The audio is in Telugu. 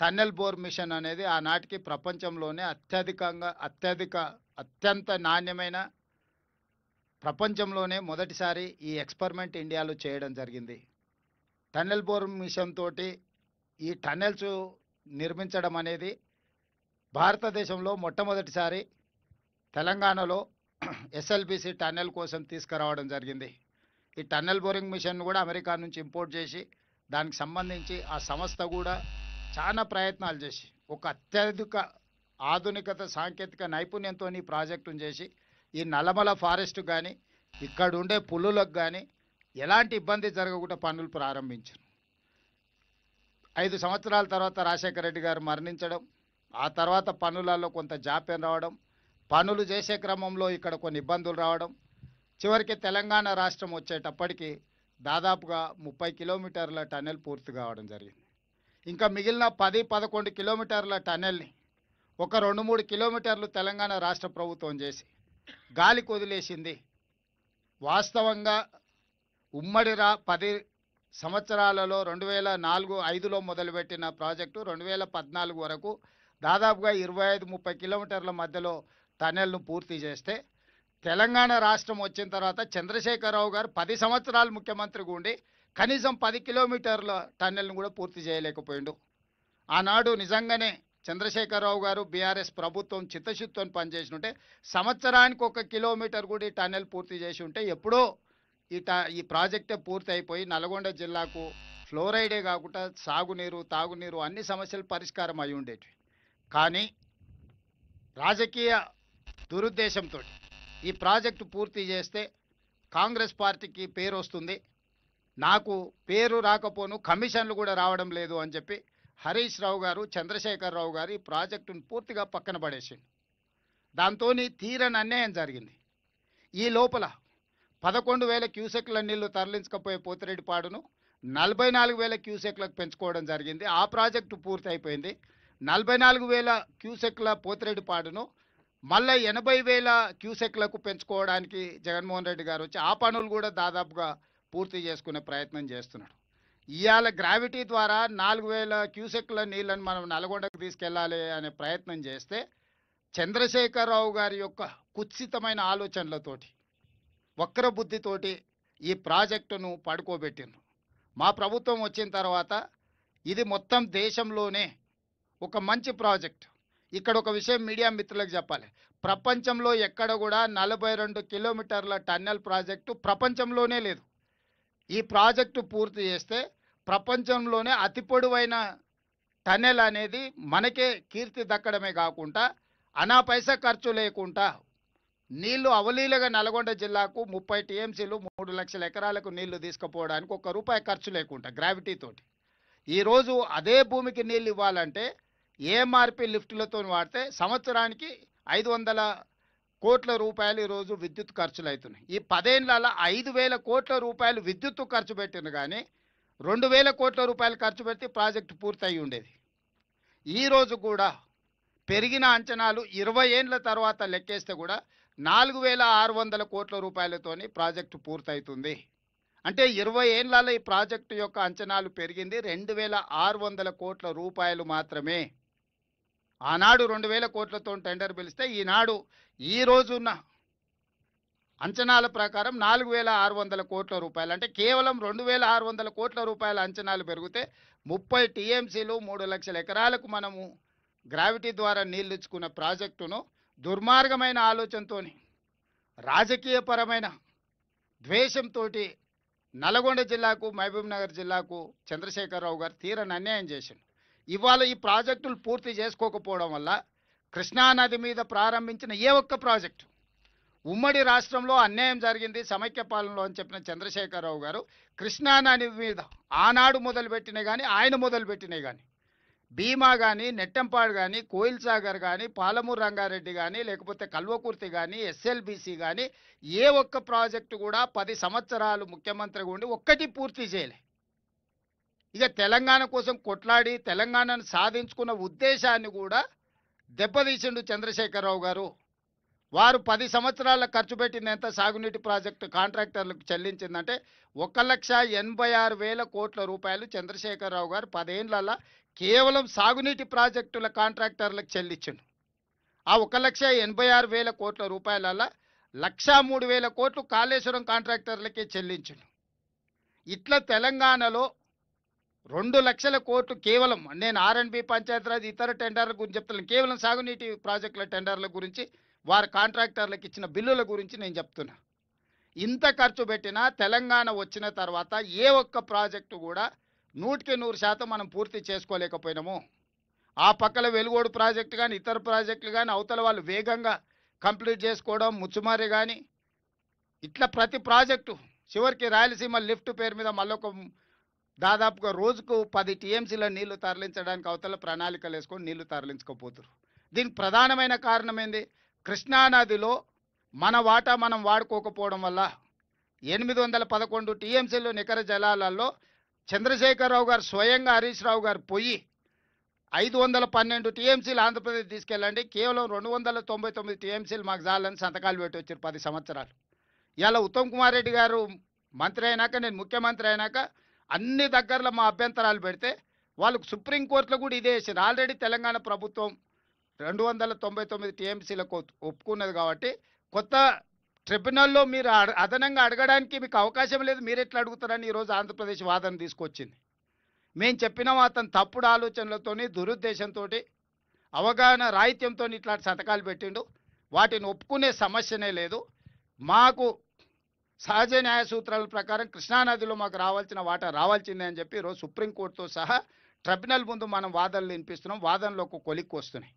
టన్నెల్ బోర్ మిషన్ అనేది ఆనాటికి ప్రపంచంలోనే అత్యంత నాణ్యమైన, ప్రపంచంలోనే మొదటిసారి ఈ ఎక్స్పెరిమెంట్ ఇండియాలో చేయడం జరిగింది. టన్నెల్ బోర్ మిషన్ తోటి ఈ టన్నెల్స్ నిర్మించడం అనేది భారతదేశంలో మొట్టమొదటిసారి తెలంగాణలో ఎస్ఎల్బిసి టన్నెల్ కోసం తీసుకురావడం జరిగింది. ఈ టన్నెల్ బోరింగ్ మిషన్ కూడా అమెరికా నుంచి ఇంపోర్ట్ చేసి దానికి సంబంధించి ఆ సంస్థ కూడా చాలా ప్రయత్నాలు చేసి ఒక అత్యధిక ఆధునికత సాంకేతిక నైపుణ్యంతో ఈ ప్రాజెక్టును చేసి ఈ నల్లమల ఫారెస్ట్ కానీ ఇక్కడ ఉండే పులులకు కానీ ఎలాంటి ఇబ్బంది జరగకుండా పనులు ప్రారంభించారు. 5 సంవత్సరాల తర్వాత రాజశేఖర రెడ్డి గారు మరణించడం, ఆ తర్వాత పనులలో కొంత జాప్యం రావడం, పనులు చేసే క్రమంలో ఇక్కడ కొన్ని ఇబ్బందులు రావడం, చివరికి తెలంగాణ రాష్ట్రం వచ్చేటప్పటికి దాదాపుగా 30 కిలోమీటర్ల టన్నెల్ పూర్తి కావడం జరిగింది. ఇంకా మిగిలిన 10-11 కిలోమీటర్ల టన్నెల్ని ఒక 2-3 కిలోమీటర్లు తెలంగాణ రాష్ట్ర ప్రభుత్వం చేసి గాలికి వదిలేసింది. వాస్తవంగా ఉమ్మడి 10 సంవత్సరాలలో 2004-05లో మొదలుపెట్టిన ప్రాజెక్టు 2014 వరకు దాదాపుగా 25-30 కిలోమీటర్ల మధ్యలో టన్నెల్ను పూర్తి చేస్తే, తెలంగాణ రాష్ట్రం వచ్చిన తర్వాత చంద్రశేఖరరావు గారు 10 సంవత్సరాలు ముఖ్యమంత్రిగా ఉండి కనీసం 10 కిలోమీటర్ల టన్నెల్ను కూడా పూర్తి చేయలేకపోయిండు. ఆనాడు నిజంగానే చంద్రశేఖరరావు గారు బీఆర్ఎస్ ప్రభుత్వం చిత్తశుద్ధితో పనిచేసినట్టే సంవత్సరానికి 1 కిలోమీటర్ కూడా ఈ టన్నెల్ పూర్తి చేసి ఉంటే ఎప్పుడో ఈ ప్రాజెక్టే పూర్తి అయిపోయి నల్గొండ జిల్లాకు ఫ్లోరైడే కాకుండా సాగునీరు, తాగునీరు అన్ని సమస్యలు పరిష్కారం అయి ఉండేవి. కానీ రాజకీయ దురుద్దేశంతో ఈ ప్రాజెక్టు పూర్తి చేస్తే కాంగ్రెస్ పార్టీకి పేరు వస్తుంది, నాకు పేరు రాకపోను కమిషన్లు కూడా రావడం లేదు అని చెప్పి హరీష్ రావు గారు, చంద్రశేఖరరావు గారు ఈ ప్రాజెక్టును పూర్తిగా పక్కన పడేసింది. దాంతో తీరని అన్యాయం జరిగింది. ఈ లోపల 11,000 క్యూసెక్ల నీళ్లు తరలించకపోయే పోతిరెడ్డిపాడును 44,000 క్యూసెక్లకు పెంచుకోవడం జరిగింది. ఆ ప్రాజెక్టు పూర్తి అయిపోయింది. 44,000 క్యూసెక్ల పోతిరెడ్డిపాడును మళ్ళీ 80,000 క్యూసెక్లకు పెంచుకోవడానికి జగన్మోహన్ రెడ్డి గారు వచ్చి ఆ పనులు కూడా దాదాపుగా పూర్తి చేసుకునే ప్రయత్నం చేస్తున్నాడు. ఇవాళ గ్రావిటీ ద్వారా 4,000 క్యూసెక్ల నీళ్లను మనం నల్గొండకు తీసుకెళ్లాలి అనే ప్రయత్నం చేస్తే చంద్రశేఖరరావు గారి యొక్క కుత్సితమైన ఆలోచనలతోటి, వక్ర బుద్ధితోటి ఈ ప్రాజెక్టును పడుకోబెట్టిండ్రు. మా ప్రభుత్వం వచ్చిన తర్వాత ఇది మొత్తం దేశంలోనే ఒక మంచి ప్రాజెక్ట్. ఇక్కడ ఒక విషయం మీడియా మిత్రులకు చెప్పాలి, ప్రపంచంలో ఎక్కడ కూడా 42 కిలోమీటర్ల టన్నెల్ ప్రాజెక్టు ప్రపంచంలోనే లేదు. ఈ ప్రాజెక్టు పూర్తి చేస్తే ప్రపంచంలోనే అతి పొడవైన టన్నెల్ అనేది మనకే కీర్తి దక్కడమే కాకుండా అనా పైసా ఖర్చు లేకుండా నీళ్లు అవలీలగా నల్గొండ జిల్లాకు 30 టీఎంసీలు 3 లక్షల ఎకరాలకు నీళ్లు తీసుకుపోవడానికి ₹1 ఖర్చు లేకుండా గ్రావిటీతోటి ఈరోజు అదే భూమికి నీళ్ళు ఇవ్వాలంటే ఏఎంఆర్పి లిఫ్టులతో వాడితే సంవత్సరానికి 500 కోట్ల రూపాయలు ఈరోజు విద్యుత్ ఖర్చులు అవుతున్నాయి. ఈ 10 ఏళ్లలో 5,000 కోట్ల రూపాయలు విద్యుత్తు ఖర్చు పెట్టిన కానీ 2,000 కోట్ల రూపాయలు ఖర్చు పెడితే ప్రాజెక్టు పూర్తయి ఉండేది. ఈరోజు కూడా పెరిగిన అంచనాలు 20 ఏళ్ల తర్వాత లెక్కేస్తే కూడా 4,600 కోట్ల రూపాయలతోని ప్రాజెక్టు పూర్తవుతుంది. అంటే 20 ఏళ్లలో ఈ ప్రాజెక్టు యొక్క అంచనాలు పెరిగింది 2,600 కోట్ల రూపాయలు మాత్రమే. ఆనాడు 2,000 కోట్లతో టెండర్ పిలిస్తే ఈనాడు ఈ రోజున్న అంచనాల ప్రకారం 4,600 కోట్ల రూపాయలు, అంటే కేవలం 2,600 కోట్ల రూపాయల అంచనాలు పెరిగితే 30 టీఎంసీలు 3 లక్షల ఎకరాలకు మనము గ్రావిటీ ద్వారా నీళ్ళు ఇచ్చుకున్న ప్రాజెక్టును దుర్మార్గమైన ఆలోచనతో, రాజకీయపరమైన ద్వేషంతో నల్గొండ జిల్లాకు, మహబూబ్ నగర్ జిల్లాకు చంద్రశేఖరరావు గారు తీరని అన్యాయం చేశారు. ఇవాళ ఈ ప్రాజెక్టులు పూర్తి చేసుకోకపోవడం వల్ల కృష్ణానది మీద ప్రారంభించిన ఏ ఒక్క ప్రాజెక్టు ఉమ్మడి రాష్ట్రంలో అన్యాయం జరిగింది సమైక్య పాలనలో అని చెప్పిన చంద్రశేఖరరావు గారు కృష్ణానది మీద ఆనాడు మొదలుపెట్టినాయి కానీ, ఆయన మొదలుపెట్టినాయి కానీ, భీమా కానీ, నెట్టంపాడు కానీ, కోయిల్ సాగర్ కానీ, పాలమూరు రంగారెడ్డి కానీ, లేకపోతే కల్వకుర్తి కానీ, ఎస్ఎల్బిసి కానీ ఏ ఒక్క ప్రాజెక్టు కూడా 10 సంవత్సరాలు ముఖ్యమంత్రిగా ఉండి ఒక్కటి పూర్తి చేయలే. ఇక తెలంగాణ కోసం కొట్లాడి తెలంగాణను సాధించుకున్న ఉద్దేశాన్ని కూడా దెబ్బతీసిండు చంద్రశేఖరరావు గారు. వారు 10 సంవత్సరాల ఖర్చు పెట్టింది ఎంత సాగునీటి ప్రాజెక్టు కాంట్రాక్టర్లకు చెల్లించిందంటే 1,86,000 కోట్ల రూపాయలు చంద్రశేఖరరావు గారు 10 ఏళ్లలో కేవలం సాగునీటి ప్రాజెక్టుల కాంట్రాక్టర్లకు చెల్లించిండు. ఆ 1,86,000 కోట్ల రూపాయలలో 1,03,000 కోట్లు కాళేశ్వరం కాంట్రాక్టర్లకే చెల్లించిండు. ఇట్లా తెలంగాణలో 2,00,000 కోట్లు కేవలం నేను ఆర్ఎండ్బి పంచాయతీరాజ్ ఇతర టెండర్ల గురించి చెప్తున్నాను. కేవలం సాగునీటి ప్రాజెక్టుల టెండర్ల గురించి వారి కాంట్రాక్టర్లకు ఇచ్చిన బిల్లుల గురించి నేను చెప్తున్నా. ఇంత ఖర్చు పెట్టినా తెలంగాణ వచ్చిన తర్వాత ఏ ఒక్క ప్రాజెక్టు కూడా 100% మనం పూర్తి చేసుకోలేకపోయినాము. ఆ పక్కల వెలుగోడు ప్రాజెక్టు కానీ ఇతర ప్రాజెక్టులు కానీ అవతల వాళ్ళు వేగంగా కంప్లీట్ చేసుకోవడం, ముచ్చుమారి కానీ ఇట్లా ప్రతి ప్రాజెక్టు చివరికి రాయలసీమ లిఫ్ట్ పేరు మీద మళ్ళొక దాదాపుగా రోజుకు 10 టీఎంసీల నీళ్లు తరలించడానికి అవతల ప్రణాళికలు వేసుకొని నీళ్లు తరలించకపోతున్నారు. దీనికి ప్రధానమైన కారణం ఏంది? కృష్ణానదిలో మన వాటా మనం వాడుకోకపోవడం వల్ల 811 టీఎంసీలు నికర జలాలలో చంద్రశేఖరరావు గారు స్వయంగా హరీష్ రావు గారు పోయి 512 టీఎంసీలు ఆంధ్రప్రదేశ్ తీసుకెళ్ళండి, కేవలం 299 టీఎంసీలు మాకు చాలని సంతకాలు పెట్టి వచ్చారు 10 సంవత్సరాలు. ఇలా ఉత్తమ్ కుమార్ రెడ్డి గారు మంత్రి అయినాక నేను ముఖ్యమంత్రి అయినాక అన్ని దగ్గరలో మా అభ్యంతరాలు పెడితే వాళ్ళకు సుప్రీంకోర్టులో కూడా ఇదే వేసారు. ఆల్రెడీ తెలంగాణ ప్రభుత్వం 299 టీఎంసీలకు ఒప్పుకున్నది కాబట్టి కొత్త ట్రిబ్యునల్లో మీరు అదనంగా అడగడానికి మీకు అవకాశం లేదు, మీరు ఎట్లా అడుగుతారని ఈరోజు ఆంధ్రప్రదేశ్ వాదన తీసుకొచ్చింది. మేము చెప్పినాం అతను తప్పుడు ఆలోచనలతోని దురుద్దేశంతో అవగాహన రాహిత్యంతో ఇట్లాంటి సంతకాలు పెట్టిండు. వాటిని ఒప్పుకునే సమస్యనే లేదు. మాకు సహజ న్యాయ సూత్రాల ప్రకారం కృష్ణానదిలో మాకు రావాల్సిన వాటా రావాల్సిందే అని చెప్పి ఈరోజు సుప్రీంకోర్టుతో సహా ట్రిబ్యునల్ ముందు మనం వాదనలు వినిపిస్తున్నాం. వాదనలో ఒక కొలిక్కి వస్తున్నాయి.